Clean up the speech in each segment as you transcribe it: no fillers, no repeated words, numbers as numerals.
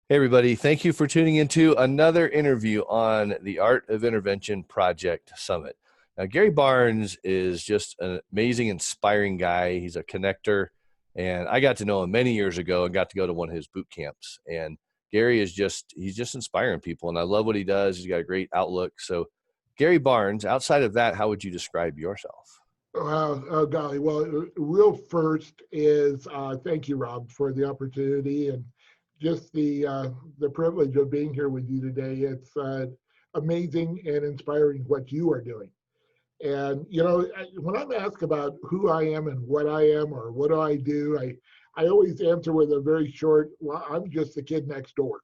Hey, everybody. Thank you for tuning into another interview on the Art of Intervention Project Summit. Now, Gary Barnes is just an amazing, inspiring guy. He's a connector, and I got to know him many years ago and got to go to one of his boot camps. And Gary is he's just inspiring people, and I love what he does. He's got a great outlook. So, Gary Barnes, outside of that, how would you describe yourself? Golly. Well, real first is thank you, Rob, for the opportunity and just the privilege of being here with you today. It's amazing and inspiring what you are doing. And when I'm asked about who I am and what I am or what do I do, I always answer with a very short, "Well, I'm just the kid next door."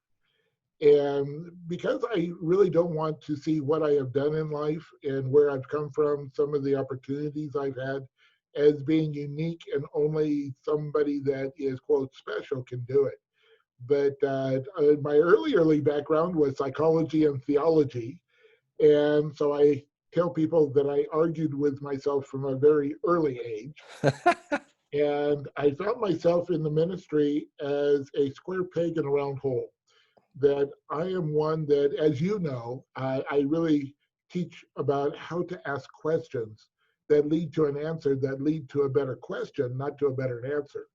And because I really don't want to see what I have done in life and where I've come from, some of the opportunities I've had as being unique and only somebody that is, quote, special can do it. But my early background was psychology and theology. And so I tell people that I argued with myself from a very early age. And I found myself in the ministry as a square peg in a round hole, that I am one that, as you know, I really teach about how to ask questions that lead to an answer that lead to a better question, not to a better answer.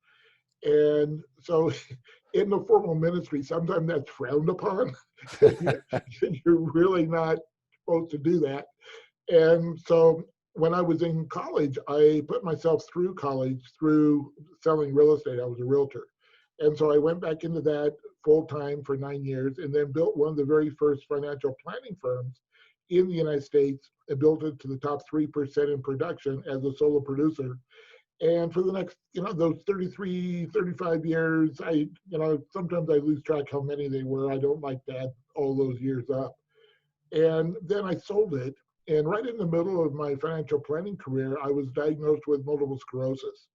And so in the formal ministry, sometimes that's frowned upon. You're really not supposed to do that. And so when I was in college, I put myself through college through selling real estate. I was a realtor. And so I went back into that full time for 9 years and then built one of the very first financial planning firms in the United States. I built it to the top 3% in production as a solo producer. And for the next, those 33, 35 years, sometimes I lose track how many they were. I don't like to add all those years up. And then I sold it. And right in the middle of my financial planning career, I was diagnosed with multiple sclerosis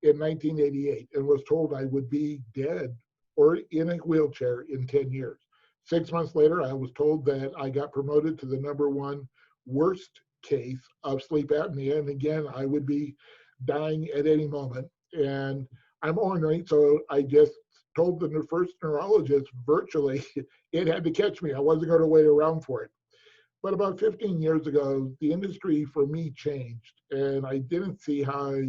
in 1988 and was told I would be dead or in a wheelchair in 10 years. 6 months later, I was told that I got promoted to the number one worst case of sleep apnea. And again, I would be dying at any moment. And I'm ornery, so I just told the first neurologist virtually it had to catch me. I wasn't going to wait around for it. But about 15 years ago, the industry for me changed, and I didn't see how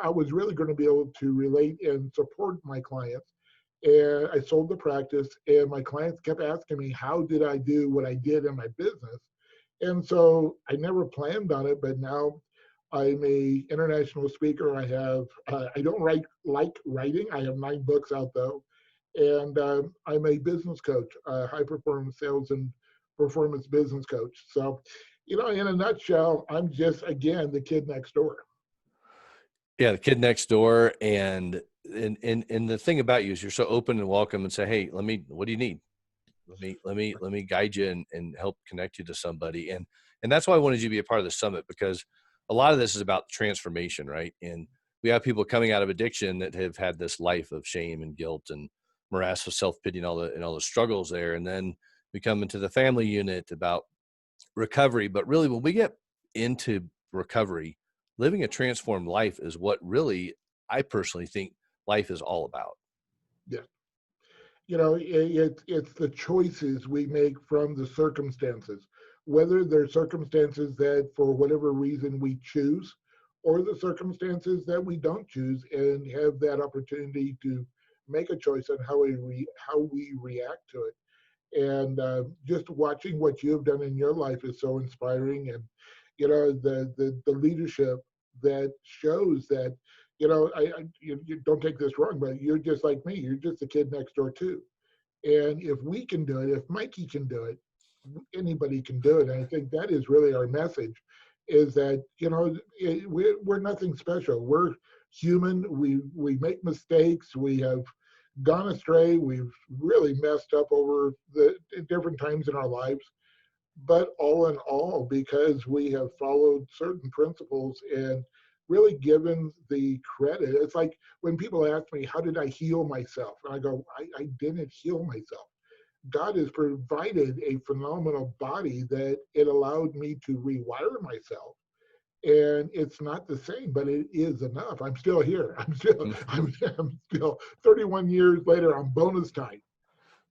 I was really going to be able to relate and support my clients. And I sold the practice, and my clients kept asking me, how did I do what I did in my business? And so I never planned on it, but now I'm a international speaker. I don't like writing. I have 9 books out though. And I'm a business coach, high performance sales and performance business coach. So, in a nutshell, I'm just, again, the kid next door. Yeah, the kid next door. And the thing about you is you're so open and welcome and say, hey, what do you need? Let me guide you and help connect you to somebody. And that's why I wanted you to be a part of the summit, because a lot of this is about transformation, right? And we have people coming out of addiction that have had this life of shame and guilt and morass of self-pity and all the struggles there. And then we come into the family unit about recovery. But really, when we get into recovery, living a transformed life is what really I personally think life is all about. Yeah. It's the choices we make from the circumstances, whether they're circumstances that for whatever reason we choose, or the circumstances that we don't choose and have that opportunity to make a choice on how we react to it. And just watching what you have done in your life is so inspiring. And the leadership that shows that, you don't take this wrong, but you're just like me. You're just a kid next door too. And if we can do it, if Mikey can do it, anybody can do it. And I think that is really our message, is that, we're nothing special. We're human. We make mistakes. We have gone astray. We've really messed up over the different times in our lives. But all in all, because we have followed certain principles and really given the credit, it's like when people ask me, how did I heal myself? And I go, I didn't heal myself. God has provided a phenomenal body that it allowed me to rewire myself. And it's not the same, but it is enough. I'm still here. I'm still 31 years later on bonus time.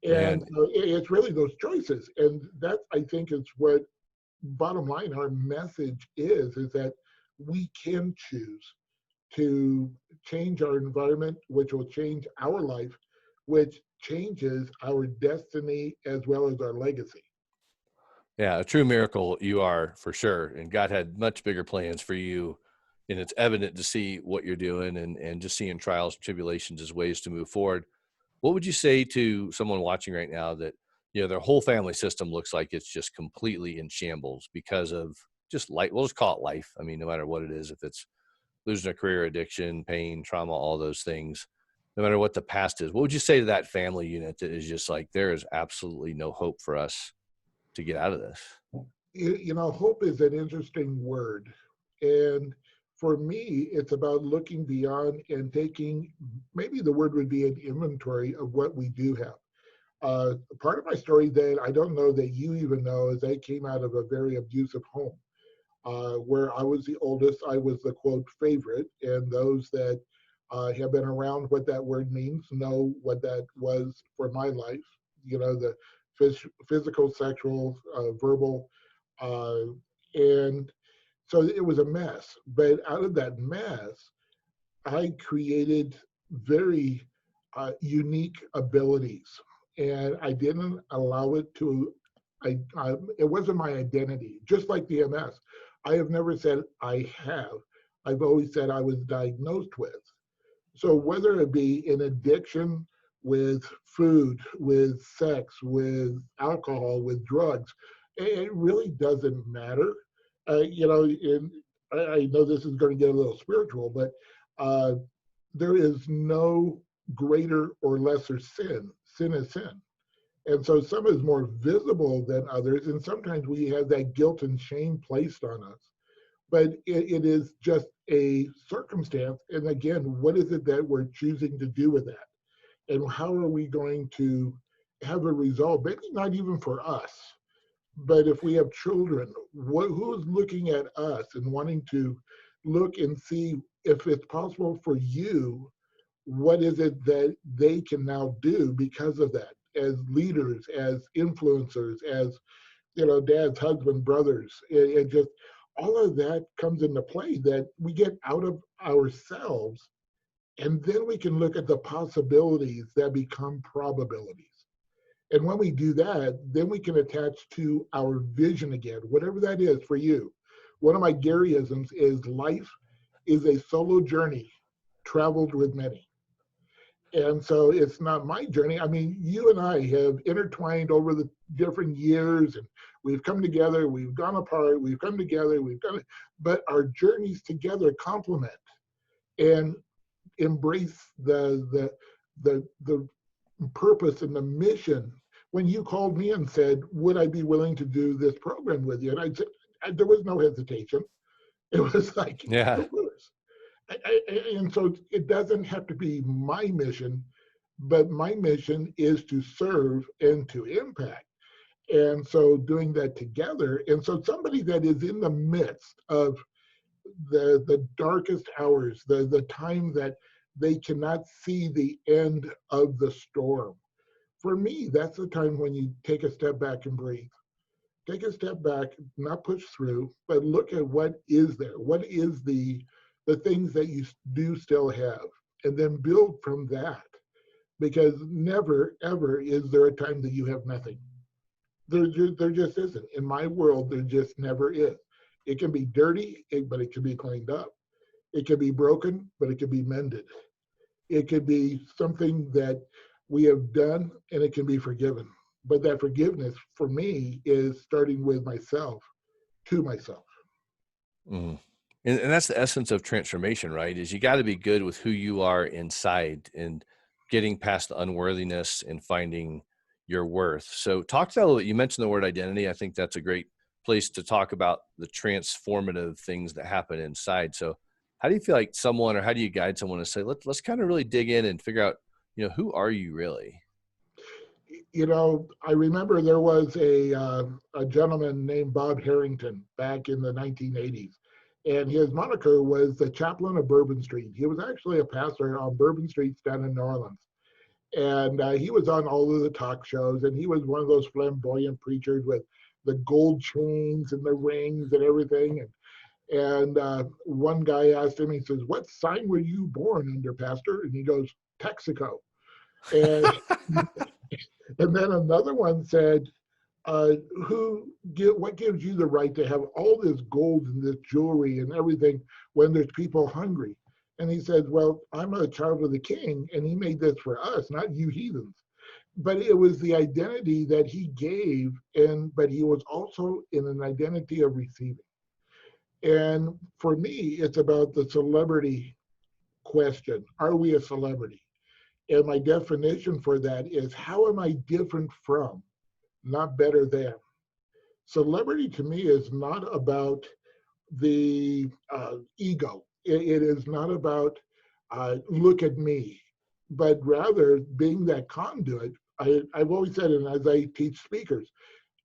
And Man, it's really those choices. And that, I think, is what bottom line our message is that we can choose to change our environment, which will change our life, which changes our destiny as well as our legacy. yeah, a true miracle you are for sure. And God had much bigger plans for you. And it's evident to see what you're doing and just seeing trials and tribulations as ways to move forward. What would you say to someone watching right now that, their whole family system looks like it's just completely in shambles because of just life? We'll just call it life. I mean, no matter what it is, if it's losing a career, addiction, pain, trauma, all those things, no matter what the past is, what would you say to that family unit that is just like, there is absolutely no hope for us to get out of this? Hope is an interesting word. And for me, it's about looking beyond and taking, maybe the word would be an inventory of what we do have. Part of my story that I don't know that you even know is I came out of a very abusive home where I was the oldest. I was the quote favorite, and those that have been around what that word means know what that was for my life. The physical, sexual, verbal, uh, and so it was a mess. But out of that mess, I created very unique abilities, and I didn't allow it to. It wasn't my identity. Just like the MS, I have never said I have. I've always said I was diagnosed with. So whether it be an addiction with food, with sex, with alcohol, with drugs, it really doesn't matter. And I know this is going to get a little spiritual, but uh, there is no greater or lesser sin. Sin is sin. And so some is more visible than others, and sometimes we have that guilt and shame placed on us. But it is just a circumstance. And again, what is it that we're choosing to do with that? And how are we going to have a result? Maybe not even for us, but if we have children, who's looking at us and wanting to look and see if it's possible for you, what is it that they can now do because of that, as leaders, as influencers, as dads, husband, brothers. It just all of that comes into play that we get out of ourselves, and then we can look at the possibilities that become probabilities. And when we do that, then we can attach to our vision again, whatever that is for you. One of my Garyisms is life is a solo journey traveled with many. And so it's not my journey. I mean, you and I have intertwined over the different years, and we've come together, we've gone apart, we've come together, but our journeys together complement and embrace the purpose and the mission. When you called me and said, would I be willing to do this program with you? And I said, there was no hesitation. It was like, Yeah. of course. And so it doesn't have to be my mission, but my mission is to serve and to impact. And so doing that together. And so somebody that is in the midst of the darkest hours, the time that they cannot see the end of the storm. For me, that's the time when you take a step back and breathe. Take a step back, not push through, but look at what is there. What is the things that you do still have, and then build from that. Because never ever is there a time that you have nothing. There just isn't. In my world, there just never is. It can be dirty, but it can be cleaned up. It can be broken, but it can be mended. It could be something that we have done, and it can be forgiven. But that forgiveness for me is starting with myself, to myself. Mm. And that's the essence of transformation, right? Is you got to be good with who you are inside and getting past the unworthiness and finding your worth. So talk to that a little bit. You mentioned the word identity. I think that's a great place to talk about the transformative things that happen inside. So how do you feel like someone, or how do you guide someone to say, let's kind of really dig in and figure out, who are you really? I remember there was a gentleman named Bob Harrington back in the 1980s, and his moniker was the chaplain of Bourbon Street. He was actually a pastor on Bourbon Street down in New Orleans. And he was on all of the talk shows, and he was one of those flamboyant preachers with the gold chains and the rings and everything. And one guy asked him, he says, "What sign were you born under, Pastor?" And he goes, "Texaco." And and then another one said, uh, what gives you the right to have all this gold and this jewelry and everything when there's people hungry? And he said, "Well, I'm a child of the king, and he made this for us, not you heathens." But it was the identity that he gave, but he was also in an identity of receiving. And for me, it's about the celebrity question. Are we a celebrity? And my definition for that is, how am I different from, not better than? Celebrity to me is not about the ego. It is not about look at me, but rather being that conduit. I've always said, and as I teach speakers,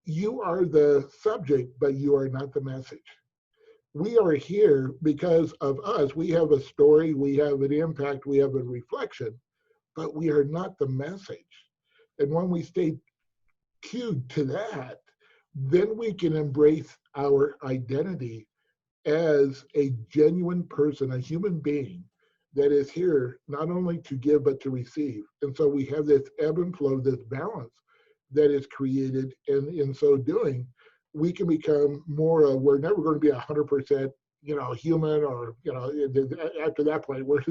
you are the subject, but you are not the message. We are here because of us. We have a story, we have an impact, we have a reflection, but we are not the message. And when we stay cued to that, then we can embrace our identity as a genuine person, a human being that is here not only to give but to receive. And so we have this ebb and flow, this balance that is created, and in so doing, we can become more. We're never going to be 100%, human, or after that point, we're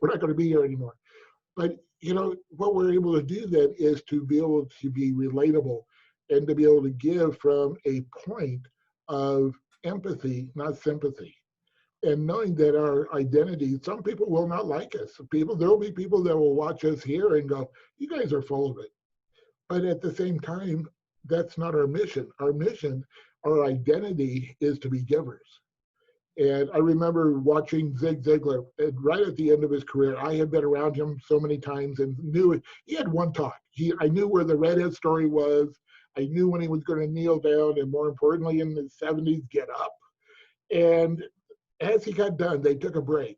not going to be here anymore. But what we're able to do then is to be able to be relatable and to be able to give from a point of empathy, not sympathy. And knowing that our identity, some people will not like us. There will be people that will watch us here and go, "You guys are full of it." But at the same time, that's not our mission. Our mission, our identity is to be givers. And I remember watching Zig Ziglar, and right at the end of his career. I had been around him so many times and knew it. He had one talk. I knew where the redhead story was. I knew when he was going to kneel down, and more importantly, in the 70s, get up. And as he got done, they took a break.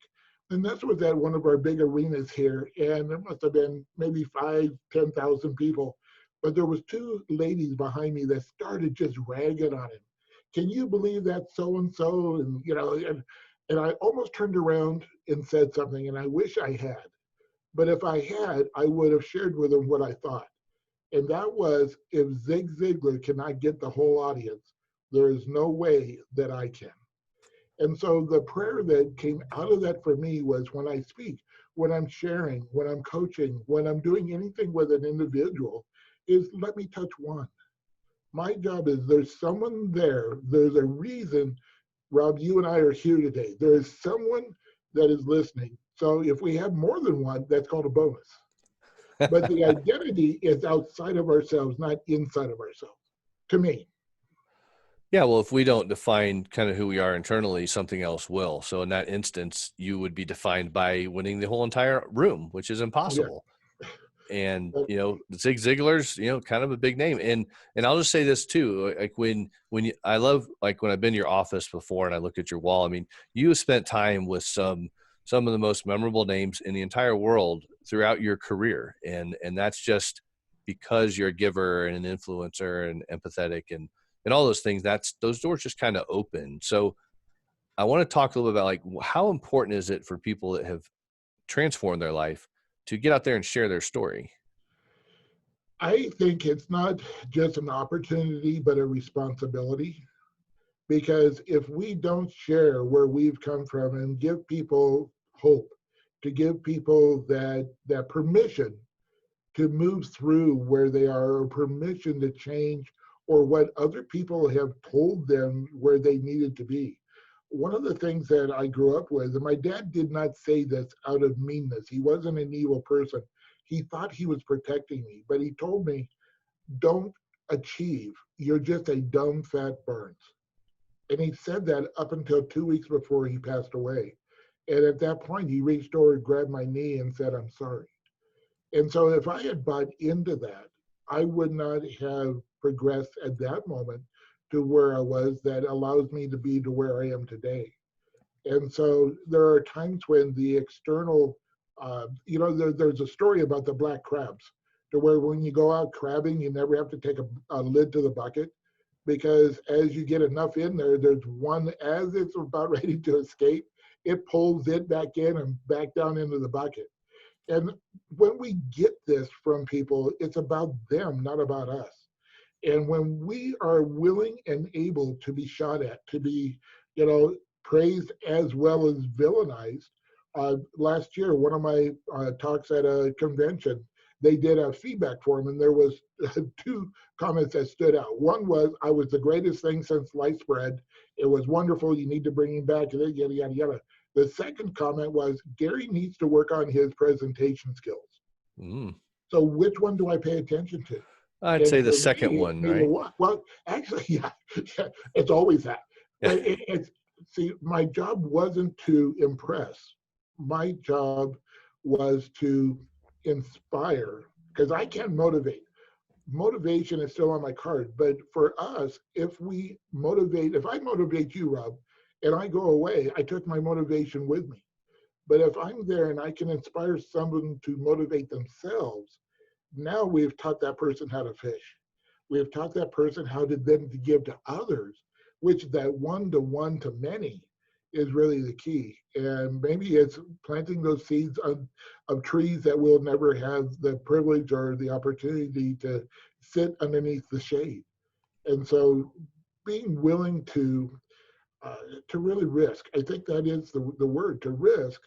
And this was at one of our big arenas here, and there must have been maybe 10,000 people. But there was two ladies behind me that started just ragging on him. "Can you believe that so and so?" And I almost turned around and said something, and I wish I had. But if I had, I would have shared with them what I thought. And that was, if Zig Ziglar cannot get the whole audience, there is no way that I can. And so the prayer that came out of that for me was, when I speak, when I'm sharing, when I'm coaching, when I'm doing anything with an individual, is let me touch one. My job is, there's someone there. There's a reason, Rob, you and I are here today. There is someone that is listening. So if we have more than one, that's called a bonus. But the identity is outside of ourselves, not inside of ourselves, to me. Yeah, well, if we don't define kind of who we are internally, something else will. So in that instance, you would be defined by winning the whole entire room, which is Yeah. impossible. And But Zig Ziglar's kind of a big name. And I'll just say this too, like I love, like, when I've been to your office before and I look at your wall. I mean, you have spent time with some of the most memorable names in the entire world throughout your career, and that's just because you're a giver and an influencer and empathetic and all those things. Those doors just kind of open. So I want to talk a little bit about, like, how important is it for people that have transformed their life to get out there and share their story? I think it's not just an opportunity, but a responsibility. Because if we don't share where we've come from and give people hope, to give people that permission to move through where they are, or permission to change, or what other people have told them where they needed to be. One of the things that I grew up with, and my dad did not say this out of meanness, he wasn't an evil person. He thought he was protecting me, but he told me, "Don't achieve. You're just a dumb fat Burns." And he said that up until 2 weeks before he passed away. And at that point, he reached over, grabbed my knee, and said, "I'm sorry." And so if I had bought into that, I would not have progressed at that moment to where I was, that allows me to be to where I am today. And so there are times when the external There's a story about the black crabs, to where when you go out crabbing, you never have to take a lid to the bucket, because as you get enough in there, there's one, as it's about ready to escape, it pulls it back in and back down into the bucket. And when we get this from people, it's about them, not about us. And when we are willing and able to be shot at, to be, praised as well as villainized. Last year, one of my talks at a convention, they did a feedback form, and there was two comments that stood out. One was, "I was the greatest thing since sliced bread. It was wonderful. You need to bring him back." Yada yada yada. The second comment was, "Gary needs to work on his presentation skills." Mm. So which one do I pay attention to? I'd And say the for second me, it's one, neither right? one. Well, actually, yeah, it's always that. Yeah. But see, my job wasn't to impress. My job was to inspire, because I can motivate. Motivation is still on my card. But for us, if I motivate you, Rob, and I go away, I took my motivation with me. But if I'm there and I can inspire someone to motivate themselves, now we've taught that person how to fish. We have taught that person how to then to give to others, which that one to many is really the key. And maybe it's planting those seeds of trees that will never have the privilege or the opportunity to sit underneath the shade. And so being willing to really risk, I think that is the word, to risk,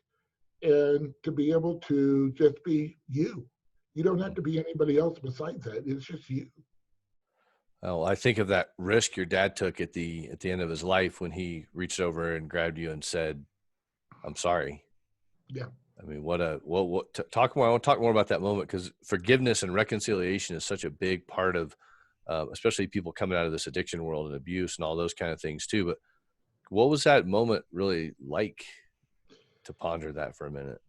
and to be able to just be you. You don't have to be anybody else besides that. It's just you. Oh, I think of that risk your dad took at the end of his life when he reached over and grabbed you and said, "I'm sorry." Yeah. I mean, talk more. I want to talk more about that moment, because forgiveness and reconciliation is such a big part of, especially people coming out of this addiction world and abuse and all those kind of things too. But what was that moment really like, to ponder that for a minute?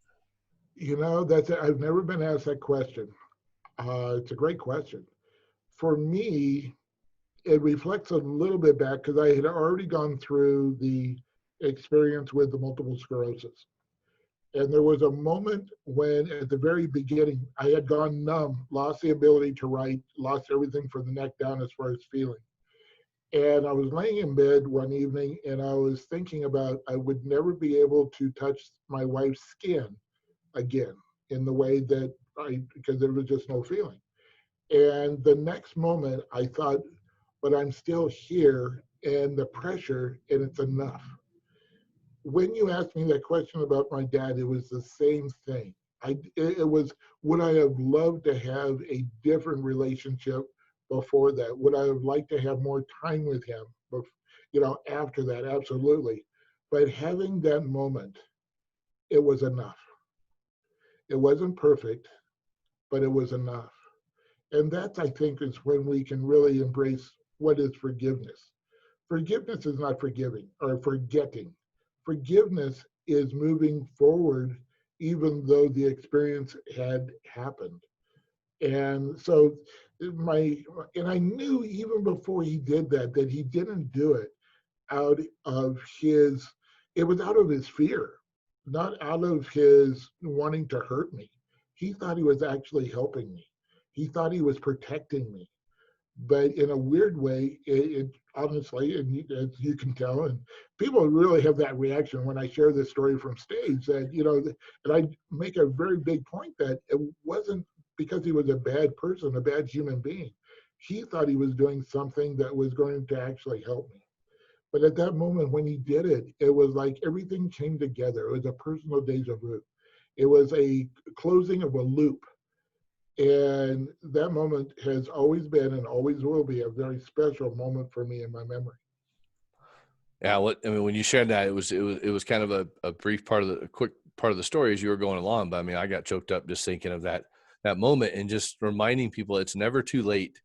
I've never been asked that question. It's a great question. For me, it reflects a little bit back, because I had already gone through the experience with the multiple sclerosis. And there was a moment when, at the very beginning, I had gone numb, lost the ability to write, lost everything from the neck down as far as feeling. And I was laying in bed one evening, and I was thinking about I would never be able to touch my wife's skin again in the way that because there was just no feeling. And the next moment I thought, but I'm still here, and the pressure, and it's enough. When you asked me that question about my dad, it was the same thing. It was, would I have loved to have a different relationship before that? Would I have liked to have more time with him? After that, absolutely. But having that moment, it was enough. It wasn't perfect, but it was enough. And that, I think, is when we can really embrace what is forgiveness. Forgiveness is not forgiving or forgetting. Forgiveness is moving forward even though the experience had happened. And so I knew even before he did that he didn't do it out of his, it was out of his fear, not out of his wanting to hurt me. He thought he was actually helping me. He thought he was protecting me. But in a weird way, it honestly, and as you can tell, and people really have that reaction when I share this story from stage, that, and I make a very big point that it wasn't because he was a bad person, a bad human being. He thought he was doing something that was going to actually help me. But at that moment when he did it, it was like everything came together. It was a personal deja vu. It was a closing of a loop. And that moment has always been and always will be a very special moment for me in my memory. Yeah, when you shared that, it was kind of a brief part of a quick part of the story as you were going along. But I mean, I got choked up just thinking of that moment, and just reminding people it's never too late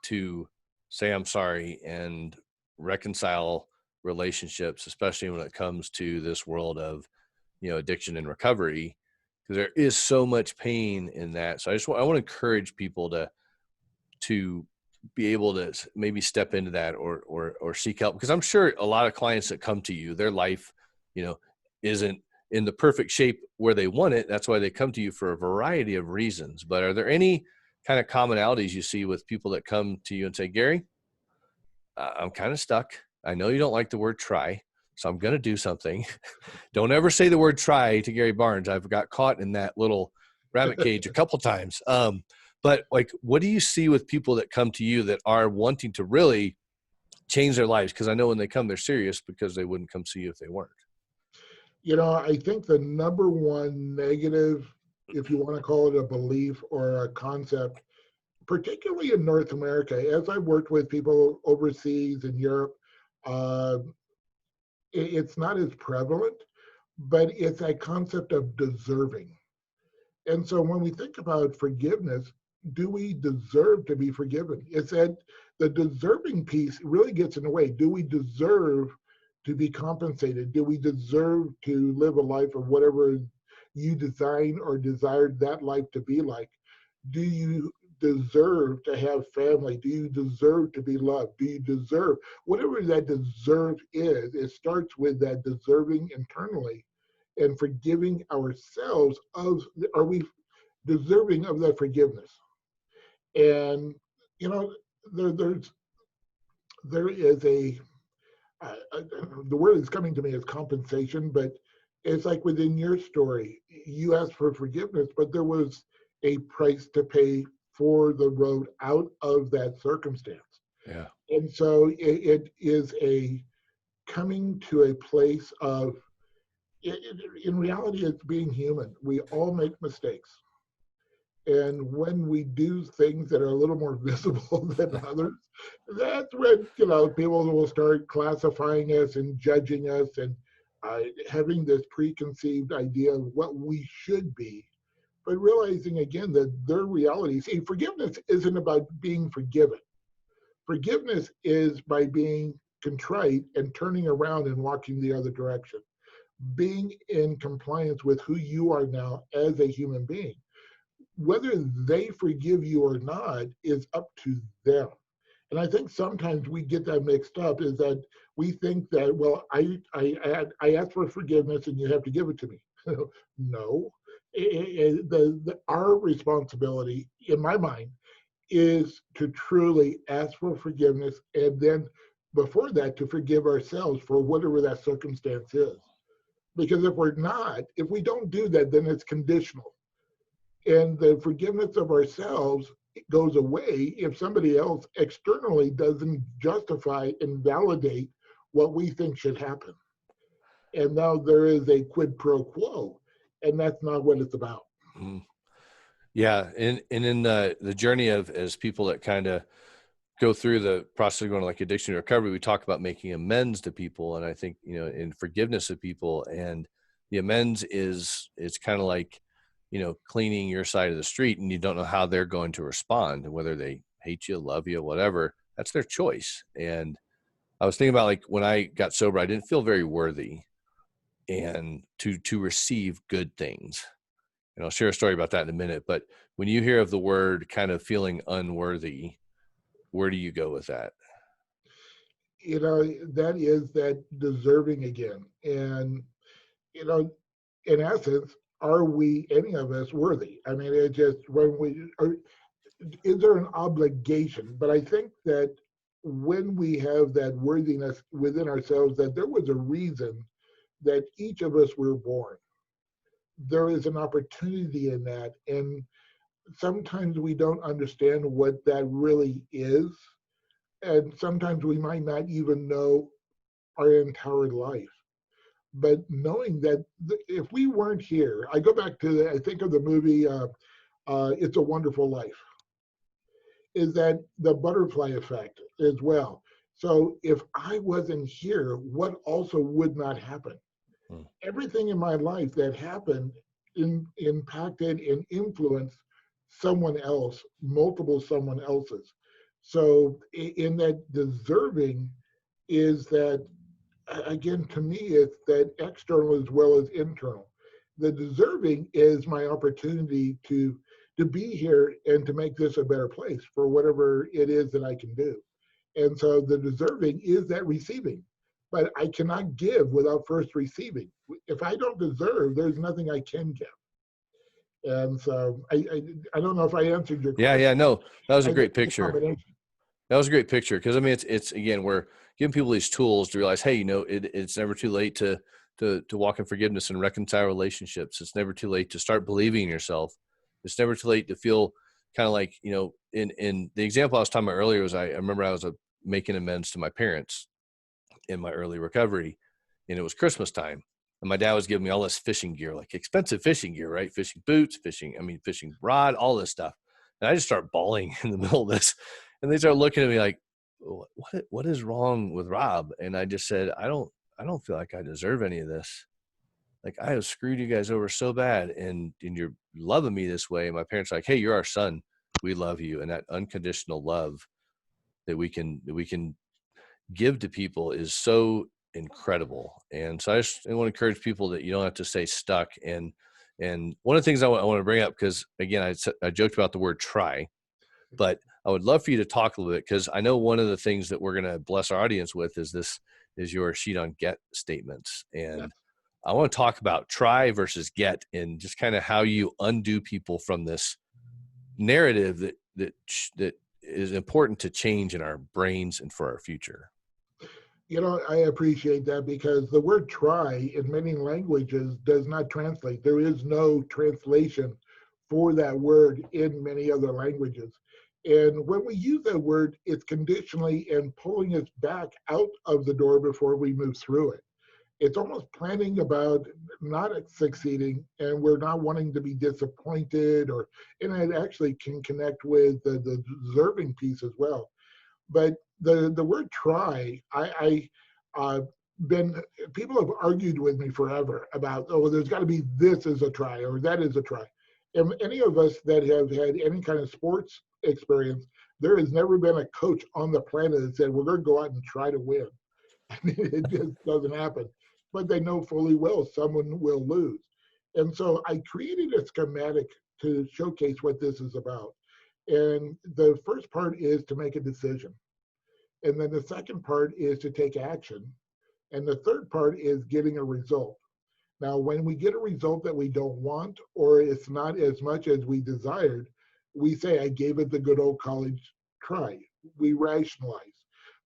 to say I'm sorry and reconcile relationships, especially when it comes to this world of, addiction and recovery, because there is so much pain in that. So I want to encourage people to be able to maybe step into that, or seek help, because I'm sure a lot of clients that come to you, their life, isn't in the perfect shape where they want it. That's why they come to you for a variety of reasons. But are there any kind of commonalities you see with people that come to you and say, Gary, I'm kind of stuck. I know you don't like the word try, so I'm going to do something. Don't ever say the word try to Gary Barnes. I've got caught in that little rabbit cage a couple times. But like, what do you see with people that come to you that are wanting to really change their lives? Because I know when they come, they're serious, because they wouldn't come see you if they weren't. I think the number one negative, if you want to call it a belief or a concept, particularly in North America, as I've worked with people overseas in Europe, uh, it's not as prevalent, but it's a concept of deserving. And so when we think about forgiveness, do we deserve to be forgiven? It's that the deserving piece really gets in the way. Do we deserve to be compensated? Do we deserve to live a life of whatever you design or desired that life to be like? Do you deserve to have family? Do you deserve to be loved? Do you deserve whatever that deserve is? It starts with that deserving internally and forgiving ourselves of, are we deserving of that forgiveness? And you know there's there is the word that's coming to me is compensation, but it's like within your story, you asked for forgiveness, but there was a price to pay for the road out of that circumstance. Yeah. And so it is a coming to a place of, in reality, it's being human. We all make mistakes. And when we do things that are a little more visible than others, that's when, people will start classifying us and judging us and having this preconceived idea of what we should be. But realizing again that their reality, see, forgiveness isn't about being forgiven. Forgiveness is by being contrite and turning around and walking the other direction, being in compliance with who you are now as a human being. Whether they forgive you or not is up to them. And I think sometimes we get that mixed up, is that we think that, well, I asked for forgiveness and you have to give it to me. No. Our responsibility, in my mind, is to truly ask for forgiveness, and then before that, to forgive ourselves for whatever that circumstance is. Because if we don't do that, then it's conditional. And the forgiveness of ourselves goes away if somebody else externally doesn't justify and validate what we think should happen. And now there is a quid pro quo, and that's not what it's about. Mm. Yeah. And in the journey of, as people that kind of go through the process of going to like addiction recovery, we talk about making amends to people. And I think, in forgiveness of people, and the amends is, it's kind of like, cleaning your side of the street, and you don't know how they're going to respond, whether they hate you, love you, whatever. That's their choice. And I was thinking about, like, when I got sober, I didn't feel very worthy and to receive good things. And I'll share a story about that in a minute. But when you hear of the word kind of feeling unworthy, where do you go with that? That is that deserving again. And, you know, in essence, are we, any of us, worthy? I mean, it just, is there an obligation? But I think that when we have that worthiness within ourselves, that there was a reason that each of us were born. There is an opportunity in that. And sometimes we don't understand what that really is. And sometimes we might not even know our entire life. But knowing that if we weren't here, I go back to, I think of the movie It's a Wonderful Life, is that the butterfly effect as well. So if I wasn't here, what also would not happen? Hmm. Everything in my life that happened impacted and influenced someone else, multiple someone else's. So in that deserving is that, again, to me, it's that external as well as internal. The deserving is my opportunity to be here and to make this a better place for whatever it is that I can do. And so the deserving is that receiving. but I cannot give without first receiving. If I don't deserve, there's nothing I can give. And so I don't know if I answered your Yeah, question. yeah, no, that was a I think great it's a picture. combination. That was a great picture because I mean, it's again, we're giving people these tools to realize, hey, it's never too late to walk in forgiveness and reconcile relationships. It's never too late to start believing in yourself. It's never too late to feel kind of like, in the example I was talking about earlier was I remember I was making amends to my parents in my early recovery, and it was Christmas time. And my dad was giving me all this fishing gear, like expensive fishing gear, right? Fishing boots, fishing rod, all this stuff. And I just start bawling in the middle of this. And they start looking at me like, what is wrong with Rob? And I just said, I don't feel like I deserve any of this. Like, I have screwed you guys over so bad, and you're loving me this way. And my parents are like, hey, you're our son. We love you. And that unconditional love that we can give to people is so incredible. And so I want to encourage people that you don't have to stay stuck. And one of the things I want to bring up, because again, I joked about the word try, but I would love for you to talk a little bit, because I know one of the things that we're going to bless our audience with is your sheet on get statements. Yes. And I want to talk about try versus get, and just kind of how you undo people from this narrative that is important to change in our brains and for our future. I appreciate that because the word try in many languages does not translate. There is no translation for that word in many other languages. And when we use that word, it's conditionally and pulling us back out of the door before we move through it. It's almost planning about not succeeding, and we're not wanting to be disappointed, and it actually can connect with the deserving piece as well. But the word try, uh, been people have argued with me forever about, oh, there's got to be this is a try or that is a try. And any of us that have had any kind of sports experience, there has never been a coach on the planet that said we're going to go out and try to win. I mean, it just doesn't happen. But they know fully well someone will lose. And so I created a schematic to showcase what this is about. And the first part is to make a decision. And then the second part is to take action. And the third part is getting a result. Now, when we get a result that we don't want, or it's not as much as we desired, we say, I gave it the good old college try. We rationalize,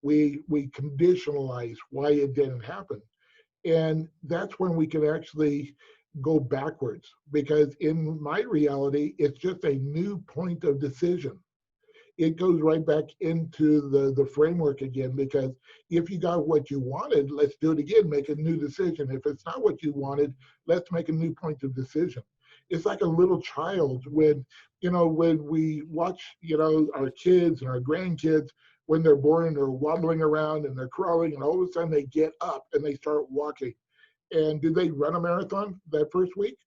we conditionalize why it didn't happen. And that's when we can actually go backwards, because in my reality, it's just a new point of decision. It goes right back into the framework again, because if you got what you wanted, let's do it again, make a new decision. If it's not what you wanted, let's make a new point of decision. It's like a little child when we watch, our kids and our grandkids, when they're born and they're wobbling around and they're crawling, and all of a sudden they get up and they start walking. And did they run a marathon that first week?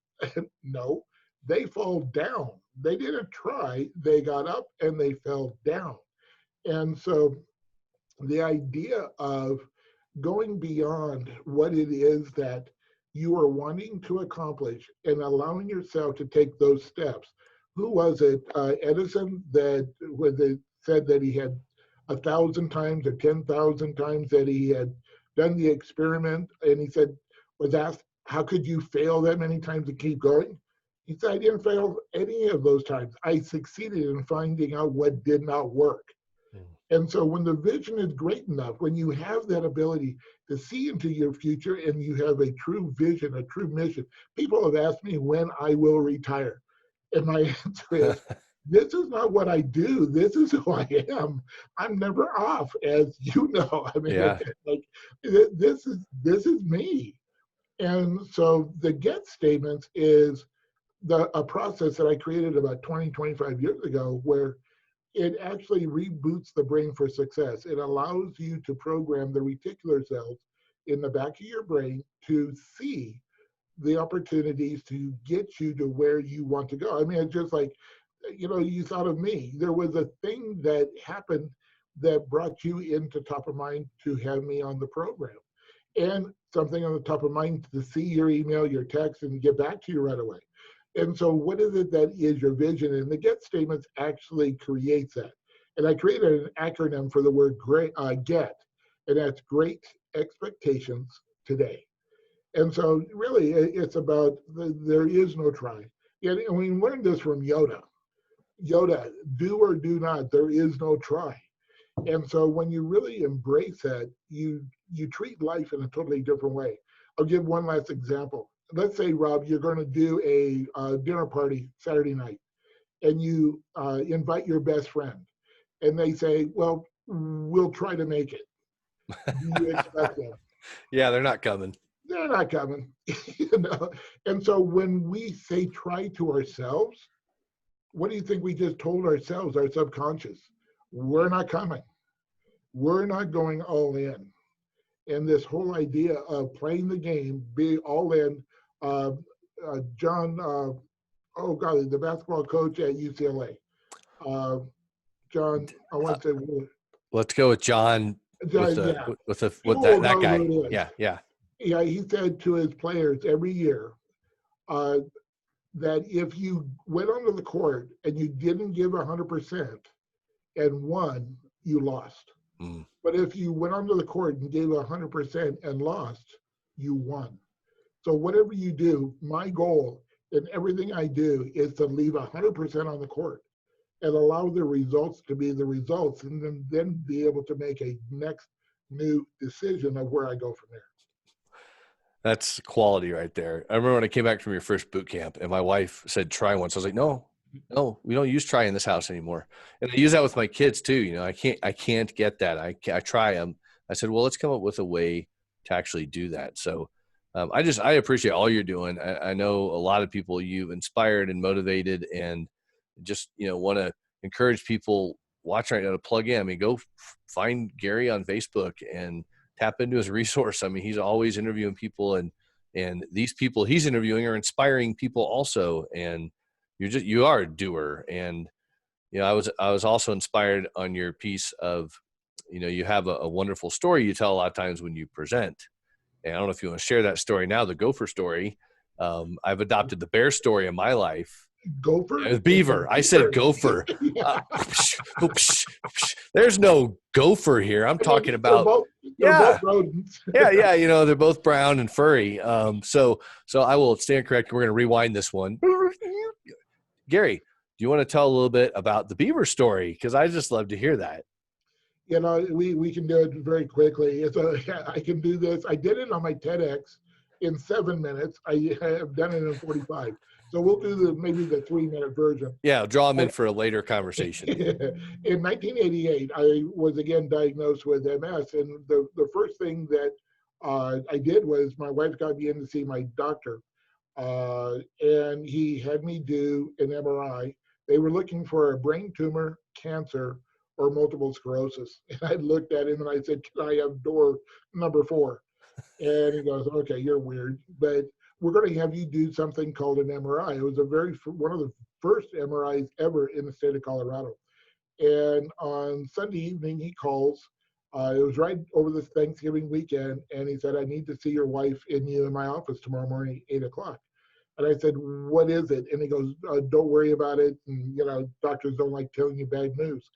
No, they fall down. They didn't try, they got up and they fell down. And so the idea of going beyond what it is that you are wanting to accomplish and allowing yourself to take those steps. Who was it? Edison, that when they said that he had 1,000 times or 10,000 times that he had done the experiment, and he said, was asked, how could you fail that many times and keep going? He said, I didn't fail any of those times. I succeeded in finding out what did not work. And so when the vision is great enough, when you have that ability to see into your future and you have a true vision, a true mission, people have asked me when I will retire. And my answer is, this is not what I do. This is who I am. I'm never off, as you know. I mean, Yeah. like this is me. And so the get statements is a process that I created about 20, 25 years ago, where it actually reboots the brain for success. It allows you to program the reticular cells in the back of your brain to see the opportunities to get you to where you want to go. I mean, it's just like, you thought of me. There was a thing that happened that brought you into top of mind to have me on the program. And something on the top of mind to see your email, your text, and get back to you right away. And so what is it that is your vision? And the get statements actually creates that. And I created an acronym for the word get. and that's great expectations today. And so really it's about there is no try. And we learned this from Yoda. Yoda, do or do not, there is no try. And so when you really embrace that, you treat life in a totally different way. I'll give one last example. Let's say, Rob, you're going to do a dinner party Saturday night, and you invite your best friend, and they say, well, we'll try to make it. Do you expect them? Yeah, they're not coming. They're not coming. You know? And so when we say try to ourselves, what do you think we just told ourselves, our subconscious? We're not coming. We're not going all in. And this whole idea of playing the game, be all in. Uh, John, oh golly, the basketball coach at UCLA. Uh, John, I want to say, Let's go with John yeah, with people will that know guy. who it is. Yeah, yeah. Yeah, he said to his players every year uh, that if you went onto the court and you didn't give 100% and won, you lost. Mm. But if you went onto the court and gave 100% and lost, you won. So whatever you do, my goal in everything I do is to leave 100% on the court and allow the results to be the results, and then be able to make a next new decision of where I go from there. That's quality right there. I remember when I came back from your first boot camp and my wife said, try once. I was like, no, we don't use try in this house anymore. And I use that with my kids too. You know, I can't get that. I try them. I said, well, let's come up with a way to actually do that. So I appreciate all you're doing. I know a lot of people you've inspired and motivated, and just, want to encourage people watching right now to plug in. I mean, go find Gary on Facebook and tap into his resource. I mean, he's always interviewing people, and these people he's interviewing are inspiring people also. And you are a doer. And, I was also inspired on your piece of, you have a wonderful story you tell a lot of times when you present. And I don't know if you want to share that story now, the gopher story. I've adopted the bear story in my life. Gopher? Beaver. I said gopher. Yeah. There's no gopher here. I'm talking about, they're both rodents. yeah. They're both brown and furry. So I will stand corrected. We're going to rewind this one. Gary, do you want to tell a little bit about the beaver story? Because I just love to hear that. We can do it very quickly. I can do this. I did it on my TEDx in 7 minutes. I have done it in 45. So we'll do maybe the 3-minute version. Yeah, draw them in for a later conversation. In 1988, I was again diagnosed with MS, and the first thing that I did was my wife got me in to see my doctor, and he had me do an MRI. They were looking for a brain tumor, cancer, or multiple sclerosis. And I looked at him and I said, can I have door number 4? And he goes, okay, you're weird, but we're going to have you do something called an MRI. It was one of the first MRIs ever in the state of Colorado. And on Sunday evening, he calls. It was right over this Thanksgiving weekend. And he said, I need to see your wife and you in my office tomorrow morning, 8 o'clock. And I said, what is it? And he goes, don't worry about it. And, doctors don't like telling you bad news.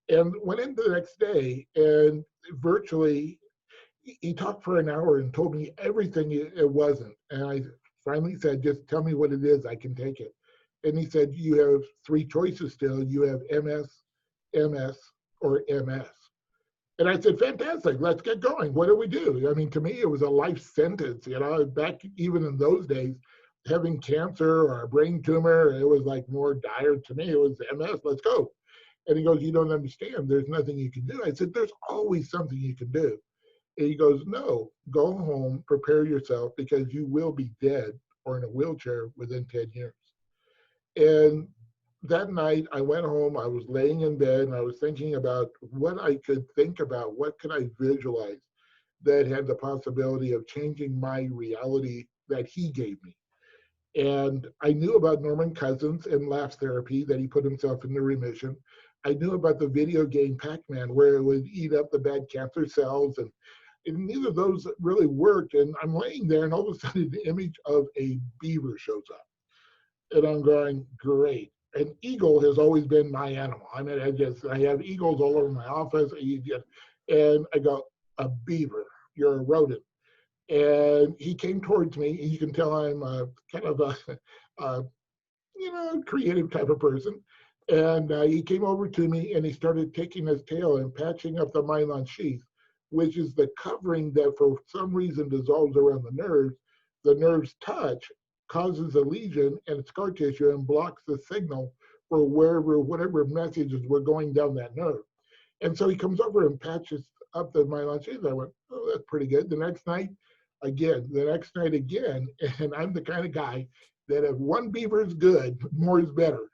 And went in the next day, and virtually he talked for an hour and told me everything it wasn't. And I finally said, just tell me what it is, I can take it. And he said, you have 3 choices still. You have MS, MS, or MS. And I said, fantastic, let's get going. What do we do? I mean, to me, it was a life sentence. Back even in those days, having cancer or a brain tumor, it was like more dire to me. It was MS, let's go. And he goes, you don't understand. There's nothing you can do. I said, there's always something you can do. And he goes, no, go home, prepare yourself, because you will be dead or in a wheelchair within 10 years. And that night I went home, I was laying in bed, and I was thinking about what I could think about, what could I visualize that had the possibility of changing my reality that he gave me. And I knew about Norman Cousins and laugh therapy, that he put himself into remission. I knew about the video game Pac-Man, where it would eat up the bad cancer cells, and neither of those really worked. And I'm laying there, and all of a sudden the image of a beaver shows up. And I'm going, great. An eagle has always been my animal. I mean, I have eagles all over my office. And I go, a beaver. You're a rodent. And he came towards me. And you can tell I'm kind of a creative type of person. And he came over to me and he started taking his tail and patching up the myelin sheath, which is the covering that for some reason dissolves around the nerves. The nerves touch, causes a lesion and scar tissue and blocks the signal for whatever messages were going down that nerve. And so he comes over and patches up the myelin sheath. I went, oh, that's pretty good. The next night, again. And I'm the kind of guy that if one beaver is good, more is better.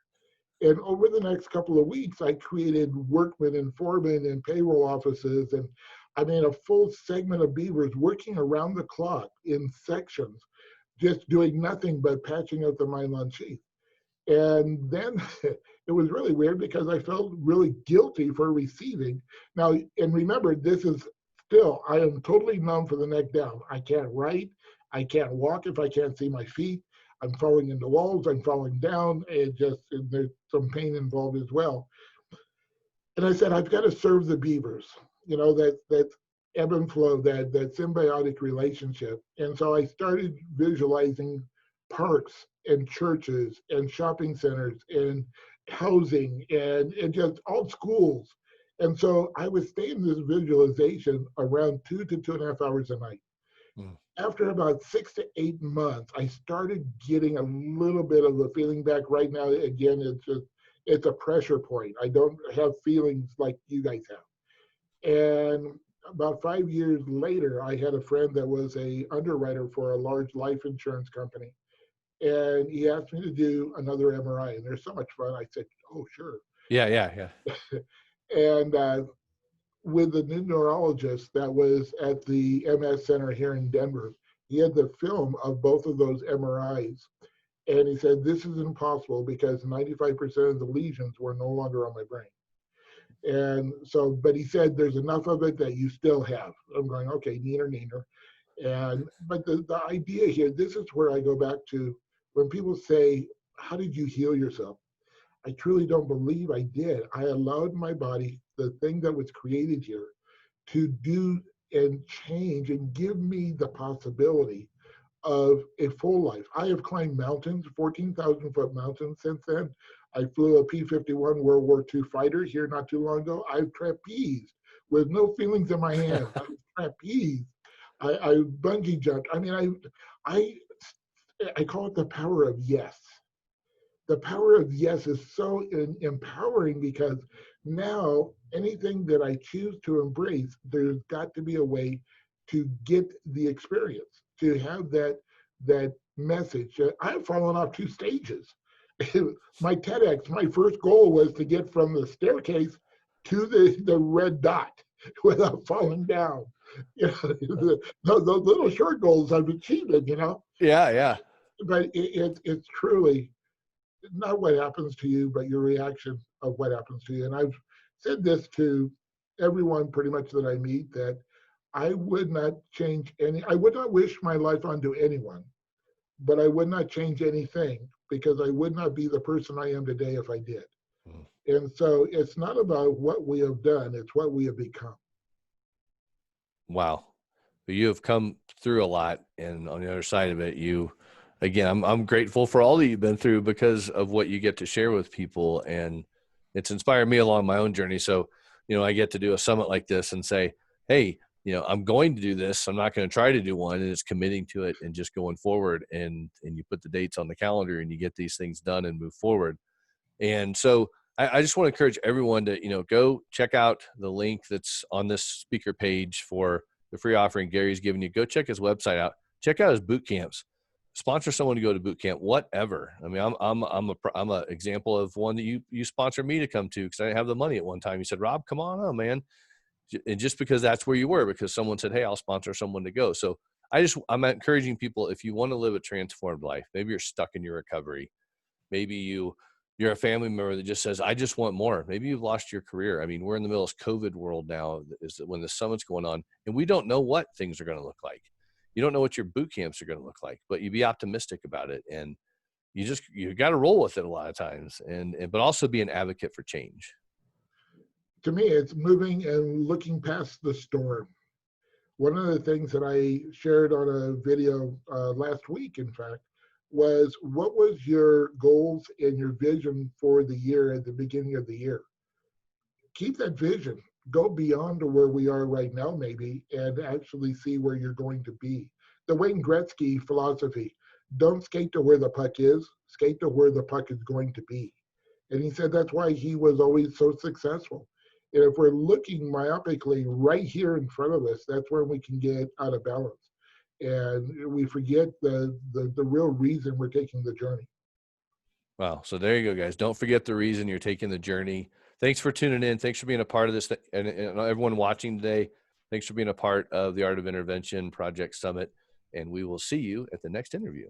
And over the next couple of weeks, I created workmen and foremen and payroll offices. And I mean, a full segment of beavers working around the clock in sections, just doing nothing but patching up the myelin sheath. And then it was really weird because I felt really guilty for receiving. Now, and remember, this is still, I am totally numb for the neck down. I can't write. I can't walk if I can't see my feet. I'm falling into walls. I'm falling down. There's some pain involved as well. And I said, I've got to serve the beavers, that ebb and flow, that symbiotic relationship. And so I started visualizing parks and churches and shopping centers and housing and just all schools. And so I would stay in this visualization around 2 to 2.5 hours a night. Mm. After about 6 to 8 months, I started getting a little bit of the feeling back. Right now, again, it's a pressure point. I don't have feelings like you guys have. And about 5 years later, I had a friend that was a underwriter for a large life insurance company. And he asked me to do another MRI. And there's so much fun. I said, oh, sure. Yeah, yeah, yeah. And with the new neurologist that was at the MS Center here in Denver, he had the film of both of those MRIs. And he said, this is impossible because 95% of the lesions were no longer on my brain. And so, but he said, there's enough of it that you still have. I'm going, okay, neener, neener. But the idea here, this is where I go back to when people say, how did you heal yourself? I truly don't believe I did. I allowed my body, the thing that was created here, to do and change and give me the possibility of a full life. I have climbed mountains, 14,000-foot mountains since then. I flew a P-51 World War II fighter here not too long ago. I've trapezed with no feelings in my hands. I trapezed. I bungee jumped. I mean, I call it the power of yes. The power of yes is so empowering because now anything that I choose to embrace, there's got to be a way to get the experience, to have that message. I've fallen off 2 stages. My TEDx, my first goal was to get from the staircase to the red dot without falling down. The little short goals I've achieved it. Yeah, yeah. But it's truly not what happens to you, but your reaction of what happens to you. And I've said this to everyone pretty much that I meet, that I would not I would not wish my life onto anyone, but I would not change anything because I would not be the person I am today if I did. Mm. And so it's not about what we have done, it's what we have become. Wow. You have come through a lot, and on the other side of it, again, I'm grateful for all that you've been through because of what you get to share with people, and it's inspired me along my own journey. So, I get to do a summit like this and say, hey, I'm going to do this. I'm not going to try to do one, and it's committing to it and just going forward. And you put the dates on the calendar and you get these things done and move forward. And so I just want to encourage everyone to, go check out the link that's on this speaker page for the free offering Gary's giving you. Go check his website out. Check out his boot camps. Sponsor someone to go to boot camp, whatever. I mean, I'm a example of one that you sponsored me to come to because I didn't have the money at one time. You said, Rob, come on, man. And just because that's where you were, because someone said, hey, I'll sponsor someone to go. So I'm encouraging people, if you want to live a transformed life, maybe you're stuck in your recovery. Maybe you're a family member that just says, I just want more. Maybe you've lost your career. I mean, we're in the middle of COVID world now, is when the summit's going on, and we don't know what things are going to look like. You don't know what your boot camps are going to look like, but you be optimistic about it. And you got to roll with it a lot of times, but also be an advocate for change. To me, it's moving and looking past the storm. One of the things that I shared on a video last week, in fact, was what was your goals and your vision for the year at the beginning of the year? Keep that vision. Go beyond to where we are right now, maybe, and actually see where you're going to be. The Wayne Gretzky philosophy: don't skate to where the puck is, skate to where the puck is going to be. And he said that's why he was always so successful. And if we're looking myopically right here in front of us, that's where we can get out of balance. And we forget the real reason we're taking the journey. Wow. So there you go, guys. Don't forget the reason you're taking the journey. Thanks for tuning in. Thanks for being a part of this. And everyone watching today, thanks for being a part of the Art of Intervention Project Summit. And we will see you at the next interview.